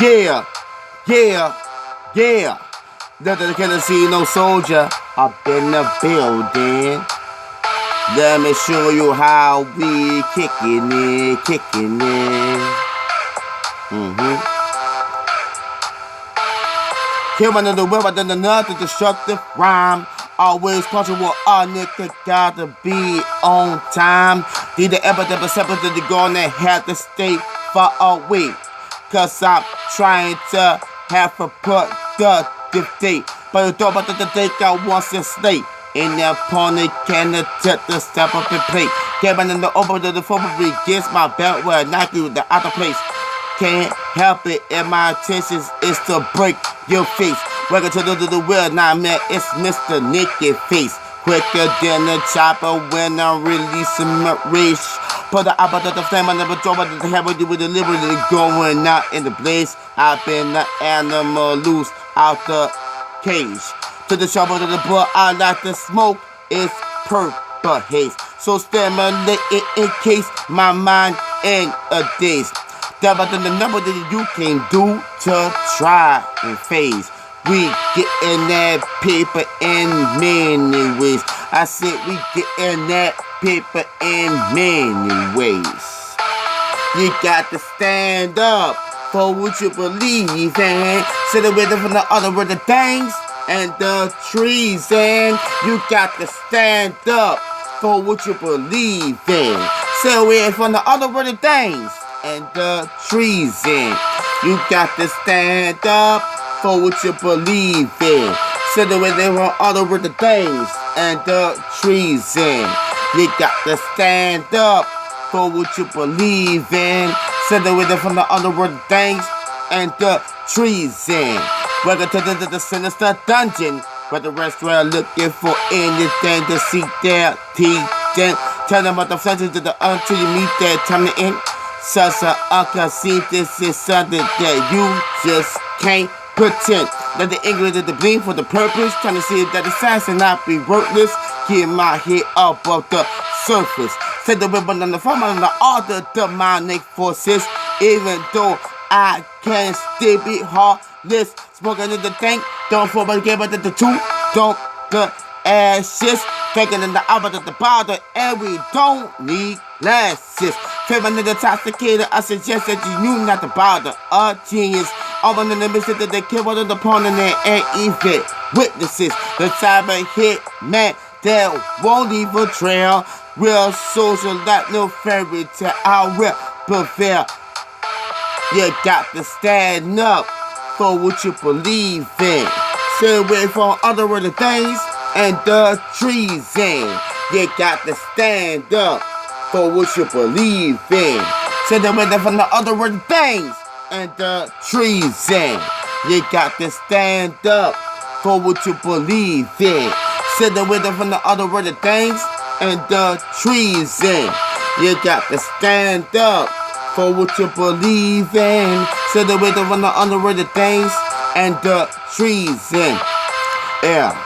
Yeah, yeah, yeah. Nothing can see no soldier up in the building. Let me show you how we kicking it, kicking it. Kill another weapon than another destructive rhyme. Always punctual, all nigga gotta be on time. Need the epidemic separate to gonna have to stay far away. Cause I'm trying to have a productive day. But you don't about to think I want to slay. In the opponent can attempt to step up and play. Getting in the over to the football against my belt where I knock you the other place. Can't help it, and my intentions is to break your face. Welcome to the world, now man, it's Mr. Naked Face. Quicker than a chopper when I'm releasing my rage. Put the apple to the flame, I never drove it to have with you with deliberately going out in the blaze. I've been the animal loose out the cage. To the shovel to the blood, I like to smoke, it's purple haze. So stimulate it in case my mind in a daze. Double than the number that you can do to try and phase. We getting that paper in many ways. I said we getting that paper in many ways. You got to stand up for what you believe in. Sit away from the other word of things and the treason. You got to stand up for what you believe in. Sit away from the other word of things and the treason. You got to stand up for what you believe in. Sit away from other word of things and the treason. You got to stand up for what you believe in. Sit away from the other word of things and the treason. Welcome to the sinister dungeon, where the rest were looking for anything to see their teeth in. Tell them about the flashes to the until you meet that time to end. Such a unconscious, this is something that you just can't pretend. Let the English of the bleed for the purpose, trying to see that the science and not be worthless. Get my head above the surface. Set the weapon on the farm under all the demonic forces. Even though I can still be heartless. Smoking in the tank, don't fall but get but the two. Don't the ashes. Taking in the outlet of the bottle, and we don't need glasses. Feeling intoxicated, I suggest that you knew not to bother. A genius. All in the midst of the kill one of the opponent and event witnesses. The type of hit man that won't leave a trail. Real social, like no fairy tale. I will prevail. You got to stand up for what you believe in. Stay away from other other things and the treason. You got to stand up for what you believe in. Stay away from the other other things and the treason. You got to stand up for what you believe in. Stay away from the other other things and the treason. You got to stand up for what you believe in. Stay away from the other other things and the treason. Yeah.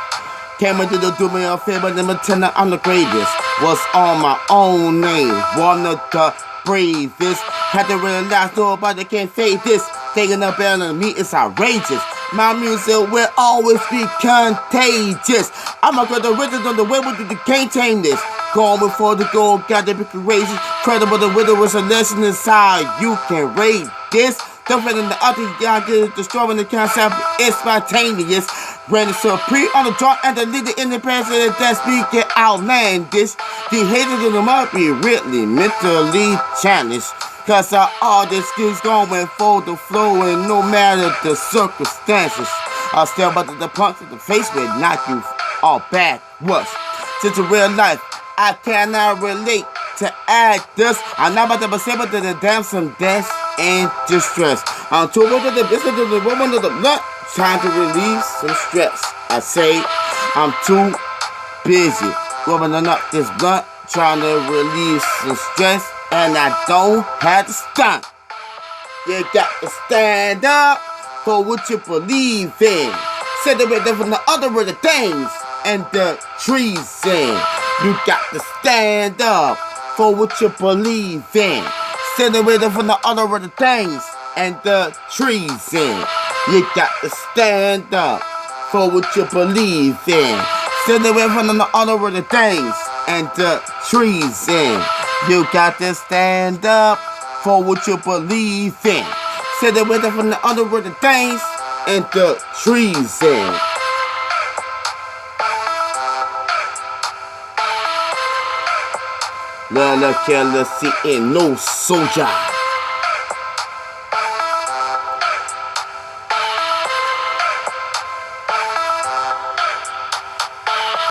Came into the do me a favor, then pretend I'm the greatest. Was on my own name, one of the bravest. Had to realize nobody can fade this. Taking up on me is outrageous. My music will always be contagious. I'm a good original on the way with you can't tame this. Going before the goal, got to be courageous. Credible, the widow was a lesson inside. You can rate this. Don't fit in the other guy, destroying the concept. It's spontaneous. Brandon Supreme on the draw and the leader in the president that speaking outlandish. The haters of them might be really mentally challenged. Cause all this skills going for the flow and no matter the circumstances. I'll stare about the punch in the face will knock you all backwards. Since in real life, I cannot relate to actors. I'm not about to say but to the damn some death and distress. I'm too much of the business of the woman of the blood. Trying to release some stress. I say I'm too busy rubbing up this blunt, trying to release some stress, and I don't have to stop. You got to stand up for what you believe in. Separate from the other other things and the treason. You got to stand up for what you believe in. Separate from the other other things and the treason. You got to stand up for what you believe in. Stand away from the other things and the treason. You got to stand up for what you believe in. Stand away from the other things and the treason. Lil Killah sitting no Souljah.